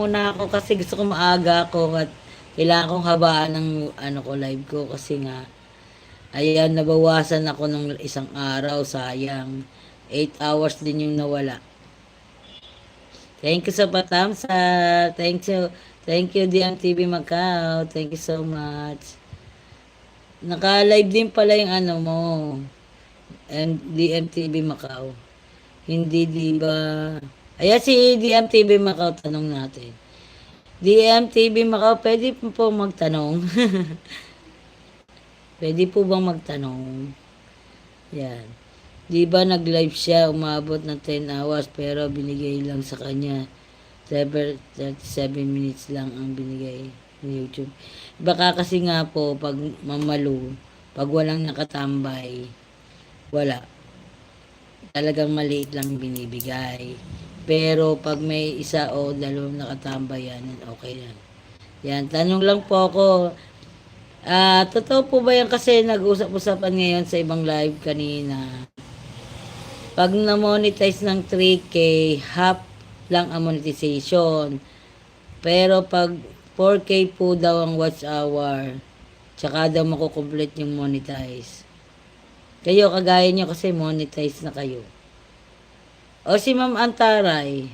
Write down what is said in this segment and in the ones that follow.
muna ako kasi gusto ko maaga ako at kailangan kong habaan ng ko live ko kasi nga ayan nabawasan ako ng isang araw sayang 8 hours din yung nawala. Thank you sa patamsa. Thank you DMTV Macau. Thank you so much. Naka-live din pala yung mo and DMTV Macau. Hindi di ba? Ayan si DMTV Macau, tanong natin. DMTV Macau, pwede po magtanong. Pwede po bang magtanong? Yan. Di ba nag-live siya, umabot ng 10 hours, pero binigay lang sa kanya 37 minutes lang ang binigay ni YouTube. Baka kasi nga po, pag mamalo, pag walang nakatambay, wala. Talagang maliit lang binibigay. Pero pag may isa o dalawang nakatambay yan, okay yan. Yan, tanong lang po ako. Totoo po ba yan kasi nag-usap-usapan ngayon sa ibang live kanina? Pag na-monetize ng 3K, half lang ang monetization. Pero pag 4K po daw ang watch hour, tsaka daw makukomplete yung monetize. Kayo, kagaya nyo kasi monetize na kayo. O si Ma'am Antaray,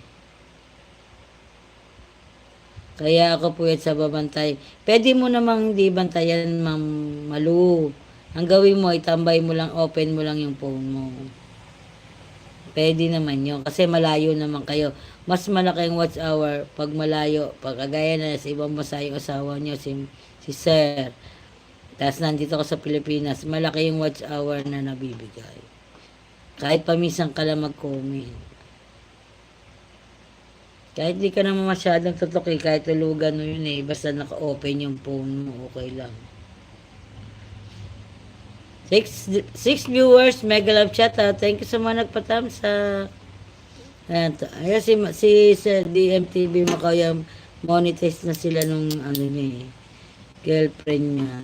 kaya ako po yan sa babantay. Pwede mo namang hindi bantayan, Ma'am Malu. Ang gawin mo, itambay mo lang, open mo lang yung phone mo. Pwede naman yun. Kasi malayo naman kayo. Mas malaki ang watch hour pag malayo. Pag kagaya na sa ibang bansa yung asawa nyo, si Sir. Tapos nandito ko sa Pilipinas, malaki yung watch hour na nabibigay. Kahit paminsan ka lang mag-comment. Kahit di ka naman masyadong tutok kahit tulugan mo yun basta naka-open yung phone mo, okay lang. 6 viewers, mega love chat ha. Thank you sa mga nagpatamsa. Ayan si DMTV Macau yung monetize na sila nung girlfriend niya.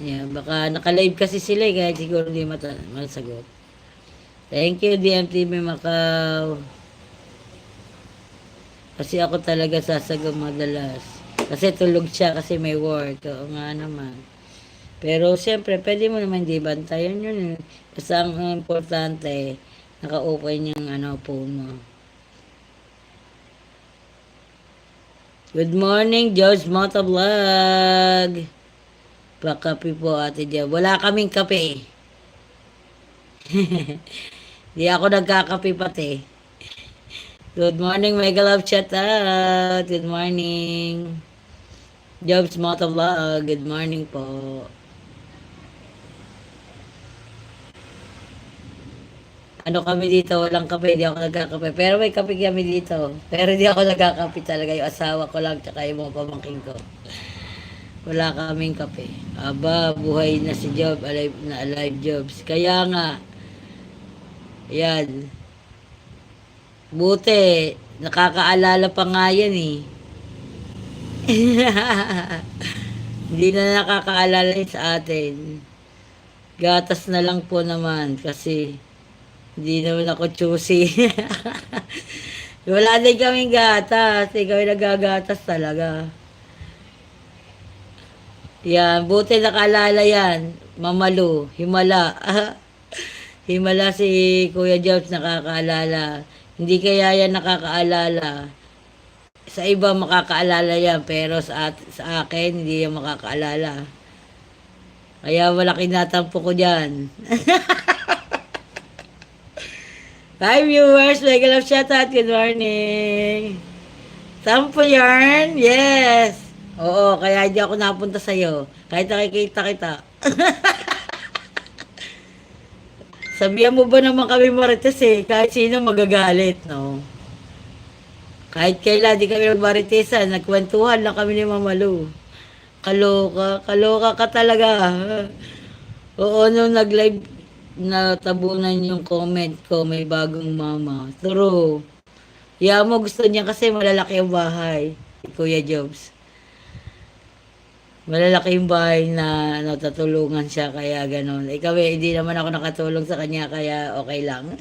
Ayan, baka naka-live kasi sila kaya siguro hindi masagot. Thank you DMTV Macau. Kasi ako talaga sasagot madalas. Kasi tulog siya kasi may work. Oo nga naman. Pero siyempre, pwede mo naman di bantayan yun. Kasi ang importante, naka-open yung phone mo. Good morning, George Motovlog. Pakape po ate Diya. Wala kaming kape. Di ako nagkakape pati. Good morning, Mega Love Chat out. Good morning. Jobs Motovlog. Good morning po. Kami dito, walang kape, di ako nagkakape. Pero may kape kami dito. Pero di ako nagkakape talaga. Yung asawa ko lang, tsaka yung mga pamangkin ko. Wala kaming kape. Aba, buhay na si Job, alive Jobs. Kaya nga, yan. Buti, nakakaalala pa nga yan Hindi na nakakaalala sa atin. Gatas na lang po naman kasi hindi naman ako choosy. Wala din kaming gatas. Hindi kami nagagatas talaga. Yan, buti nakaalala yan. Mamalu, Himala. Himala si Kuya Jobs nakakaalala. Hindi kaya yan nakakaalala. Sa iba makakaalala yan, pero sa akin, hindi yan makakaalala. Kaya wala kinatampo ko dyan. Hi viewers, mega love shout out, good morning. Tampo yarn? Yes. Oo, kaya hindi ako napunta sa'yo. Kahit nakikita kita. Sabihan mo ba naman kami marites kahit sino magagalit, no? Kahit kailan, di kami nagmaritesan, nagkwentuhan lang kami ni Mamalu. Kaloka ka talaga. Oo, nung nag-live, natabunan yung comment ko, may bagong mama. True. Mo gusto niya kasi malalaki yung bahay, Kuya Jobs. Malalaki yung bahay na natutulungan siya, kaya ganon. Ikaw hindi naman ako nakatulong sa kanya, kaya okay lang.